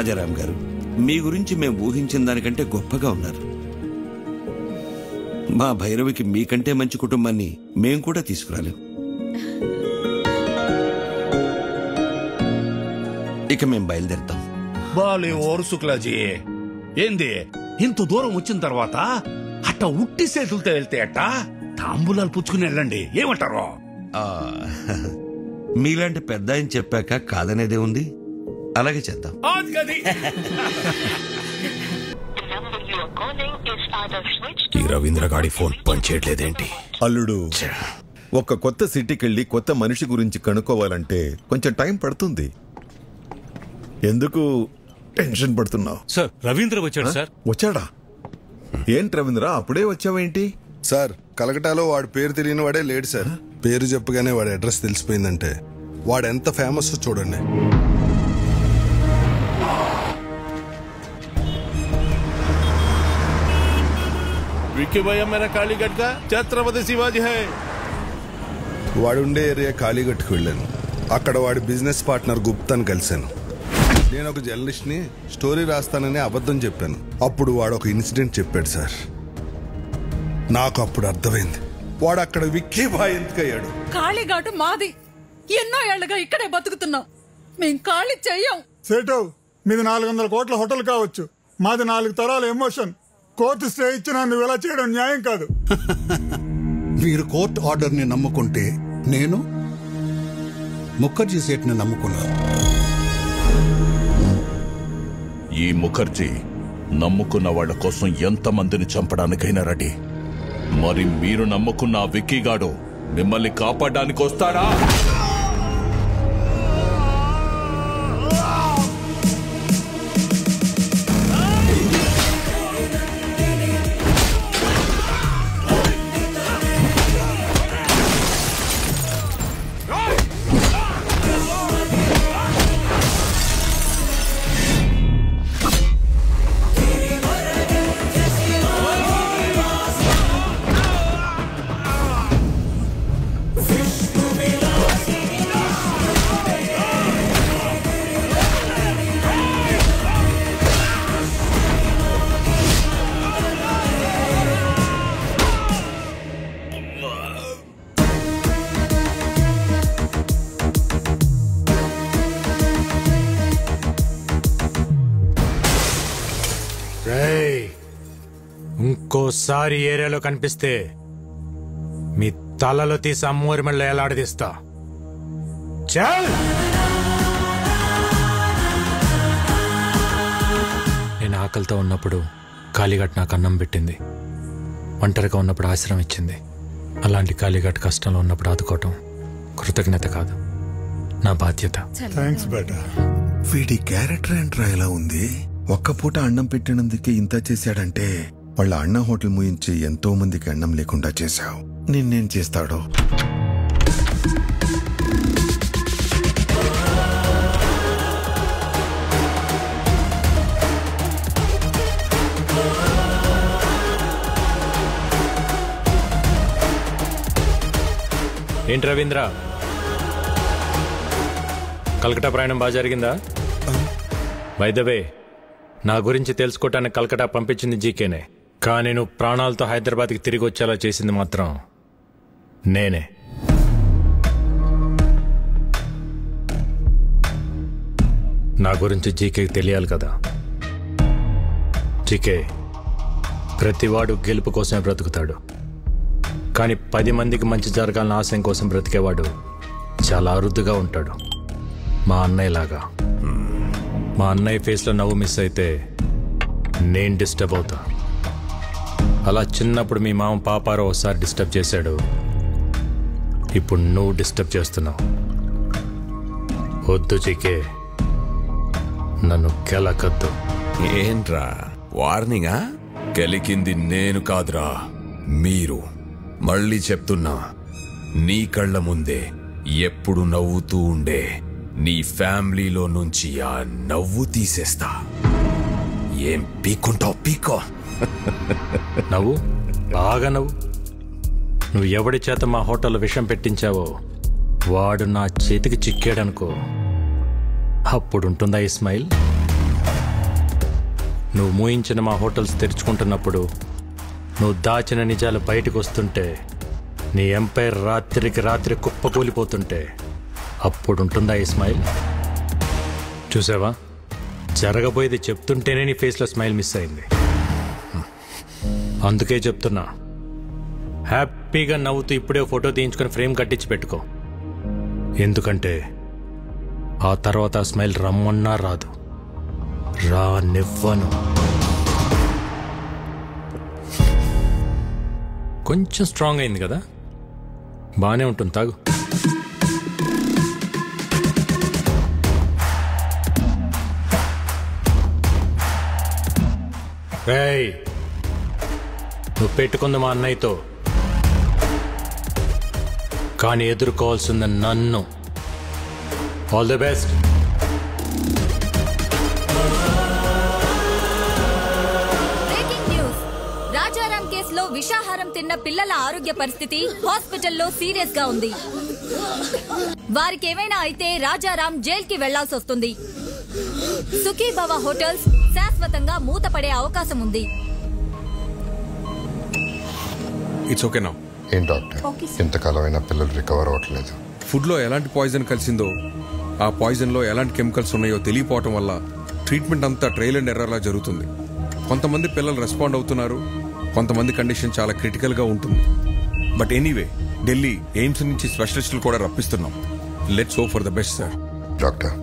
రాజారాం గారు, మీ గురించి మేము ఊహించిన దానికంటే గొప్పగా ఉన్నారు. మా భైరవికి మీకంటే మంచి కుటుంబాన్ని మేం కూడా తీసుకురాలేం. ఇక మేం బయలుదేరుతాం. బాలే ఓరు శుక్లాజీ, ఏంది ఇంత దూరం వచ్చిన తర్వాత అట్ట ఉట్టి చేతులతో వెళ్తే అట్ట తాంబూలాలు పుచ్చుకుని వెళ్ళండి, ఏమంటారు? మీలాంటి పెద్ద ఆయన చెప్పాక కాదనేదే ఉంది. అలాగే చేద్దాం. ఈ రవీంద్ర గాడి ఫోన్ పనిచేయట్లేదేంటి? అల్లుడు, ఒక కొత్త సిటీకి వెళ్ళి కొత్త మనిషి గురించి కనుక్కోవాలంటే కొంచెం టైం పడుతుంది. ఎందుకు టెన్షన్ పడుతున్నావు? సార్, రవీంద్ర వచ్చాడు సార్. వచ్చాడా? ఏంటి రవీంద్ర, అప్పుడే వచ్చావేంటి? సార్, కలకటాలో వాడి పేరు తెలియని వాడే లేడు సార్. పేరు చెప్పగానే వాడి అడ్రస్ తెలిసిపోయిందంటే వాడు ఎంత ఫేమస్ చూడండి. విక్కీ భయ్యా మేరా కాళీగఢ్ కా ఛత్రపతి శివాజీ హై. వాడుండే ఏరియా కాళీగఢ్కి వెళ్ళాను. అక్కడ వాడి బిజినెస్ పార్ట్నర్ గుప్తాను కలిశాను. నేను ఒక జర్నలిస్ట్ ని, స్టోరీ రాస్తానని అబద్ధం చెప్పాను. అప్పుడు వాడు ఒక ఇన్సిడెంట్ చెప్పాడు సార్. నాకు అప్పుడు అర్థమైంది వాడు అక్కడ విక్కీ బాయ్ ఎందుకయ్యాడు. కాళీఘాటు మాది. ఎన్నో ఏళ్లుగా ఇక్కడే బతుకుతున్నాం. మేం ఖాళీ చెయ్యం. సేటు, మీది 400 కోట్ల హోటల్ కావచ్చు, మాది 4 తరాల ఎమోషన్. కోర్టు స్టే ఇచ్చినా నువ్వు ఇలా చేయడం న్యాయం కాదు. మీరు కోర్టు ఆర్డర్ ని నమ్ముకుంటే నేను ముఖర్జీ సేట్ ని నమ్ముకున్నాను. ఈ ముఖర్జీ నమ్ముకున్న వాళ్ళ కోసం ఎంతమందిని చంపడానికైనా రెడీ. మరి మీరు నమ్ముకున్న ఆ విక్కీగాడు మిమ్మల్ని కాపాడడానికి వస్తాడా? ఇంకోసారి ఏరియాలో కనిపిస్తే మీ తలలో తీసి అమ్మోరి మెళ్ళ ఎలాడదీస్తా. చల్. నేను ఆకలితో ఉన్నప్పుడు కాళీఘాట్ నాకు అన్నం పెట్టింది. ఒంటరిగా ఉన్నప్పుడు ఆశ్రమం ఇచ్చింది. అలాంటి కాళీఘాట్ కష్టంలో ఉన్నప్పుడు ఆదుకోవటం కృతజ్ఞత కాదు, నా బాధ్యత. థ్యాంక్స్ బేటా. వీడి క్యారెక్టర్ ఏంట్రా ఎలా ఉంది? ఒక్క పూట అన్నం పెట్టినందుకే ఇంత చేశాడంటే వాళ్ళ అన్న హోటల్ ముయించి ఎంతో మందికి అన్నం లేకుండా చేశావు. నిన్నేం చేస్తాడో? ఏంటి రవీంద్ర, కలకటా ప్రయాణం బాగా జరిగిందా? బై ద వే, నా గురించి తెలుసుకోవటానికి కలకటా పంపించింది జీకేనే, కానీ నువ్వు ప్రాణాలతో హైదరాబాద్కి తిరిగి వచ్చేలా చేసింది మాత్రం నేనే. నా గురించి జీకేకి తెలియాలి కదా. జీకే, ప్రతివాడు గెలుపు కోసమే బ్రతుకుతాడు, కానీ 10 మందికి మంచి జరగాలని ఆశయం కోసం బ్రతికేవాడు చాలా అరుదుగా ఉంటాడు. మా అన్నయ్యలాగా. మా అన్నయ్య ఫేస్లో నవ్వు మిస్ అయితే నేను డిస్టర్బ్ అవుతా. అలా చిన్నప్పుడు మీ మామ పాపారో ఒకసారి డిస్టర్బ్ చేశాడు, ఇప్పుడు నువ్వు డిస్టర్బ్ చేస్తున్నావు. వద్దు జీకే, నన్ను కెలకద్దు. ఏంట్రా వార్నింగా? కెలికింది నేను కాదురా, మీరు. మళ్ళీ చెప్తున్నా, నీ కళ్ళ ముందే ఎప్పుడు నవ్వుతూ ఉండే నీ ఫ్యామిలీలో నుంచి ఆ నవ్వు తీసేస్తా. ఏం పీక్కుంటావు? పీకో. నవ్వు, బాగా నవ్వు. నువ్వు ఎవడి చేత మా హోటల్లో విషం పెట్టించావో వాడు నా చేతికి చిక్కాడనుకో, అప్పుడుంటుందా ఈ స్మైల్? నువ్వు మూయించిన మా హోటల్స్ తెరుచుకుంటున్నప్పుడు నువ్వు దాచిన నిజాలు బయటకు వస్తుంటే నీ ఎంపైర్ రాత్రికి రాత్రి కుప్పకూలిపోతుంటే అప్పుడుంటుందా ఈ స్మైల్? చూసావా, జరగబోయేది చెప్తుంటేనే నీ ఫేస్లో స్మైల్ మిస్ అయింది. అందుకే చెప్తున్నా, హ్యాపీగా నవ్వుతూ ఇప్పుడే ఫోటో తీయించుకొని ఫ్రేమ్ కట్టించి పెట్టుకో. ఎందుకంటే ఆ తర్వాత ఆ స్మైల్ రమ్మన్నా రాదు, రానివ్వను. కొంచెం స్ట్రాంగ్ అయింది కదా, బాగానే ఉంటుంది, తాగు. ఏయ్, నువ్వు పెట్టుకుంది మా అన్నయ్యతో, కానీ ఎదుర్కోవాల్సింది నన్ను. All the best. రాజారాం కేసులో విషాహారం తిన్న పిల్లల ఆరోగ్య పరిస్థితి హాస్పిటల్లో సీరియస్ గా ఉంది. వారికి ఏమైనా అయితే రాజారాం జైలుకి వెళ్లాల్సి వస్తుంది. సుఖీభవ హోటల్స్ శాశ్వతంగా మూతపడే అవకాశం ఉంది. It's okay now. ఏం డాక్టర్, ఇంతకాలం అయినా పిల్లలు రికవర్ అవ్వట్లేదు. ఫుడ్లో ఎలాంటి పాయిజన్ కలిసిందో, ఆ పాయిజన్లో ఎలాంటి కెమికల్స్ ఉన్నాయో తెలియపోవటం వల్ల ట్రీట్మెంట్ అంతా ట్రయల్ అండ్ ఎర్రర్లా జరుగుతుంది. కొంతమంది పిల్లలు రెస్పాండ్ అవుతున్నారు, కొంతమంది కండిషన్ చాలా క్రిటికల్గా ఉంటుంది. బట్ ఎనీవే, ఢిల్లీ ఎయిమ్స్ నుంచి స్పెషలిస్టులు కూడా రప్పిస్తున్నాం. Let's hope for the best sir. Doctor,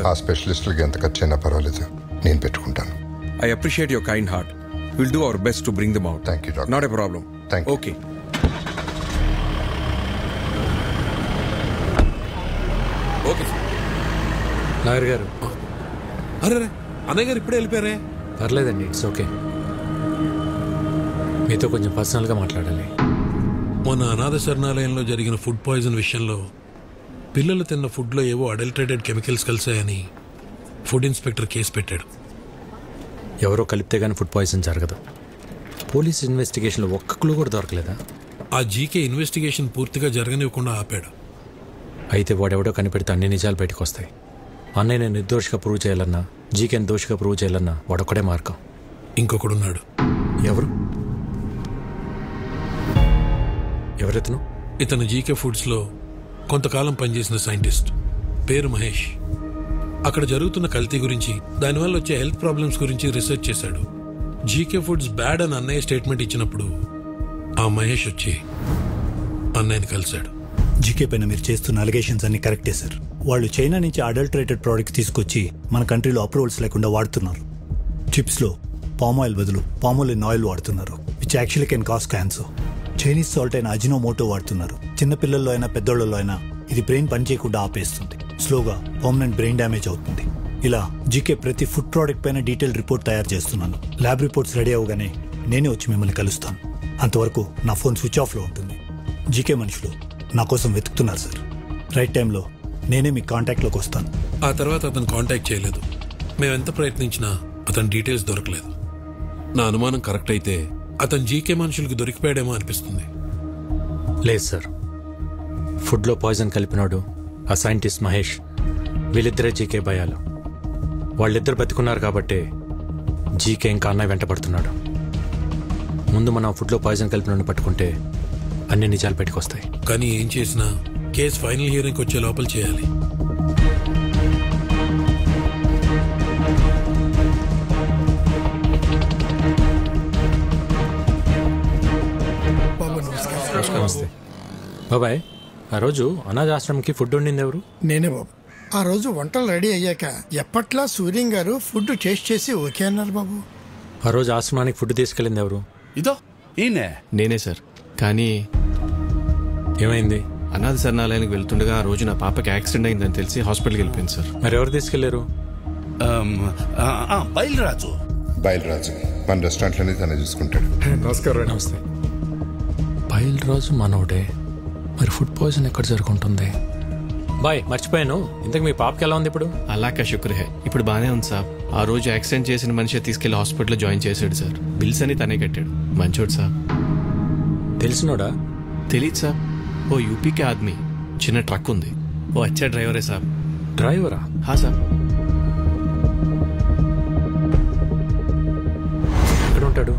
ఆ స్పెషలిస్టులకి ఎంత ఖర్చు అయినా పర్వాలేదు, నేను పెట్టుకుంటాను. I appreciate your kind heart. Will do our best to bring them out. Thank you doctor. Not a problem. Thank you. Okay. Okay sir. Nagar గారు. అరే అన్నయ్య గారు ఇప్పుడే వెళ్ళిపోయారే. పర్లేదండి, ఇట్స్ ఓకే. మీతో కొంచెం పర్సనల్గా మాట్లాడాలి. మొన్న అనాథ శరణాలయంలో జరిగిన ఫుడ్ పాయిజన్ విషయంలో పిల్లలు తిన్న ఫుడ్లో ఏవో అడల్టరేటెడ్ కెమికల్స్ కలిసాయని ఫుడ్ ఇన్స్పెక్టర్ కేసు పెట్టాడు. ఎవరో కలిపితే కానీ ఫుడ్ పాయిజన్ జరగదు. పోలీస్ ఇన్వెస్టిగేషన్లో ఒక్క క్లూ కూడా దొరకలేదా? ఆ జీకే ఇన్వెస్టిగేషన్ పూర్తిగా జరగనివ్వకుండా ఆపాడు. అయితే వాడెవడో కనిపెడితే అన్ని నిజాలు బయటకు వస్తాయి. అన్నయ్య నిర్దోషిగా ప్రూవ్ చేయాలన్నా, జీకేని దోషిగా ప్రూవ్ చేయాలన్నా వాడొక్కడే మార్గం. ఇంకొకడున్నాడు. ఎవరు? ఎవరెతను? ఇతను జీకే ఫుడ్స్లో కొంతకాలం పనిచేసిన సైంటిస్ట్, పేరు మహేష్. అక్కడ జరుగుతున్న కల్తీ గురించి, దానివల్ల వచ్చే హెల్త్ ప్రాబ్లమ్స్ గురించి రీసెర్చ్ చేశాడు. జీకే ఫుడ్స్ బ్యాడ్ అని అన్నయ్య స్టేట్మెంట్ ఇచ్చినప్పుడు ఆ మహేష్ వచ్చి అన్నయ్యని కలిశాడు. జీకే పైన మీరు చేస్తున్న అలిగేషన్స్ అన్ని కరెక్టే సార్. వాళ్ళు చైనా నుంచి అడల్టరేటెడ్ ప్రోడక్ట్ తీసుకొచ్చి మన కంట్రీలో అప్రూవల్స్ లేకుండా వాడుతున్నారు. చిప్స్లో పామ్ ఆయిల్ బదులు పామోలిన్ ఆయిల్ వాడుతున్నారు, which actually can cause cancer. Chinese salt అయిన అజినోమోటో వాడుతున్నారు. చిన్నపిల్లల్లో అయినా పెద్దోళ్ళలో అయినా ఇది బ్రెయిన్ పనిచేయకుండా ఆపేస్తుంది. స్లోగా పర్మనెంట్ బ్రెయిన్ డ్యామేజ్ అవుతుంది. ఇలా జీకే ప్రతి ఫుడ్ ప్రోడక్ట్ పైన డీటెయిల్ రిపోర్ట్ తయారు చేస్తున్నాను. ల్యాబ్ రిపోర్ట్స్ రెడీ అవగానే నేనే వచ్చి మిమ్మల్ని కలుస్తాను. అంతవరకు నా ఫోన్ స్విచ్ ఆఫ్లో ఉంటుంది. జీకే మనుషులు నా కోసం వెతుకుతున్నారు సార్. రైట్ టైంలో నేనే మీ కాంటాక్ట్లోకి వస్తాను. ఆ తర్వాత అతను కాంటాక్ట్ చేయలేదు. మేమెంత ప్రయత్నించినా అతని డీటెయిల్స్ దొరకలేదు. నా అనుమానం కరెక్ట్ అయితే అతను జీకే మనుషులకు దొరికిపోయాడేమో అనిపిస్తుంది. లేదు సార్, ఫుడ్లో పాయిజన్ కలిపినాడు ఆ సైంటిస్ట్ మహేష్. వీళ్ళిద్దరే జీకే భయాలు. వాళ్ళిద్దరు బతుకున్నారు కాబట్టి జీకే ఇంకా అన్నయ్య వెంట పడుతున్నాడు. ముందు మనం ఆ ఫుడ్లో పాయిజన్ కలిపినాడు పట్టుకుంటే అన్ని నిజాలు బయటకొస్తాయి. కానీ ఏం చేసినా కేసు ఫైనల్ హియరింగ్కి వచ్చే లోపల చేయాలి. నమస్తే బాబాయ్. ఆ రోజు అనాథాశ్రమంకి ఫుడ్ వండింది ఎవరు? నేనే బాబు. ఆ రోజు వంటలు రెడీ అయ్యాక ఎప్పట్లా సూర్యం గారు ఫుడ్ టేస్ట్ చేసి ఓకే అన్నారు బాబు. ఆ రోజు ఆశ్రమానికి ఫుడ్ తీసుకెళ్ళింది ఎవరు? ఇదో ఈయనే. నేనే సార్. కానీ ఏమైంది? అనాథ శరణాలయానికి వెళ్తుండగా ఆ రోజు నా పాపకి యాక్సిడెంట్ అయిందని తెలిసి హాస్పిటల్కి వెళ్ళిపోయింది సార్. మరి ఎవరు తీసుకెళ్లారు? బయలురాజు. బయలురాజు మన రెస్టారెంట్లోనే తనే చూసుకుంటాడు. నమస్కారం. నమస్తే. బయలురాజు మనోడే. మరి ఫుడ్ పాయిజన్ ఎక్కడ జరుగుతుంది? బాయ్, మర్చిపోయాను. ఇంతకు మీ పాపకి ఎలా ఉంది ఇప్పుడు? అలాకా శుక్ర్ హే, ఇప్పుడు బాగానే ఉంది సార్. ఆ రోజు యాక్సిడెంట్ చేసిన మనిషి తీసుకెళ్లి హాస్పిటల్లో జాయిన్ చేశాడు సార్. బిల్స్ అని తనే కట్టాడు. మంచోడు సార్. తెలిసినోడా? తెలీదు సార్. ఓ యూపీకే ఆద్మీ, చిన్న ట్రక్ ఉంది. ఓ అచ్చా డ్రైవరే సార్. డ్రైవరా? హా సార్. ఉంటాడు?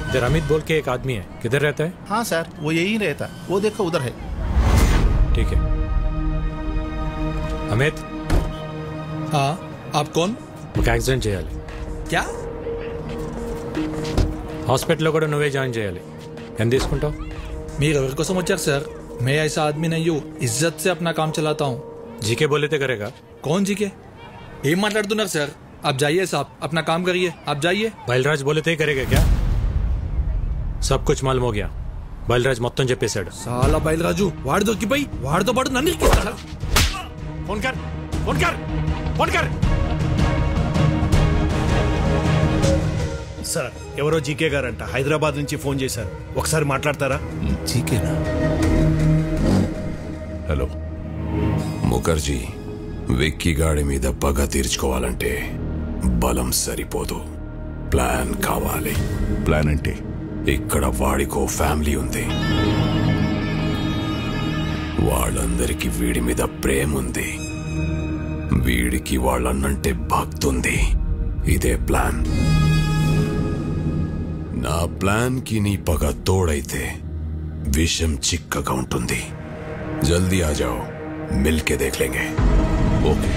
इधर अमित बोल के एक आदमी है, किधर रहता है? हाँ सर, वो यही रहता, वो देखो उधर है। ठीक है। अमित। हाँ, आप कौन? ఒక యాక్సిడెంట్ చేయాలి. क्या? హాస్పిటల్లో కూడా నువ్వే జాయిన్ చేయాలి. ఎంత తీసుకుంటావు? మీరు ఎవరి కోసం వచ్చారు సార్? मैं ऐसा आदमी नहीं हूँ, इज्जत से अपना काम चलाता हूँ। जीके बोले थे करेगा? कौन जीके? ఏం మాట్లాడుతున్నారు సార్? आप जाइए साहब, अपना काम करिए, आप जाइए। బయల్రాజ్ बोले थे करेगा क्या? सब कुछ मालूम हो गया. బయల్రాజ్ మొత్తం చెప్పేశాడు. సాలా బయల్రాజు వాడు దొరికిపోయి వాడితో పాటు నన్ను ఇరికిస్తాడా? ఫోన్ కర్, ఫోన్ కర్, ఫోన్ కర్. సార్, ఎవరో జీకే గారంట హైదరాబాద్ నుంచి ఫోన్ చేశారు, ఒకసారి మాట్లాడతారా? జీకేనా? హలో. ముఖర్జీ, విక్కీ గాడి మీద పగ తీర్చుకోవాలంటే బలం సరిపోదు, ప్లాన్ కావాలి. ప్లాన్ ఏంటి? ఇక్కడ వాడికో ఫ్యామిలీ ఉంది, వాళ్ళందరికీ వీడి మీద ప్రేమ ఉంది, వీడికి వాళ్ళన్నంటే భక్తుంది. ఇదే ప్లాన్. నా ప్లాన్ కి నీ పగ తోడైతే విషం చిక్కగా ఉంటుంది. జల్దీ ఆ జాओ, మిల్కే దేఖ్ లేంగే. ఓకే.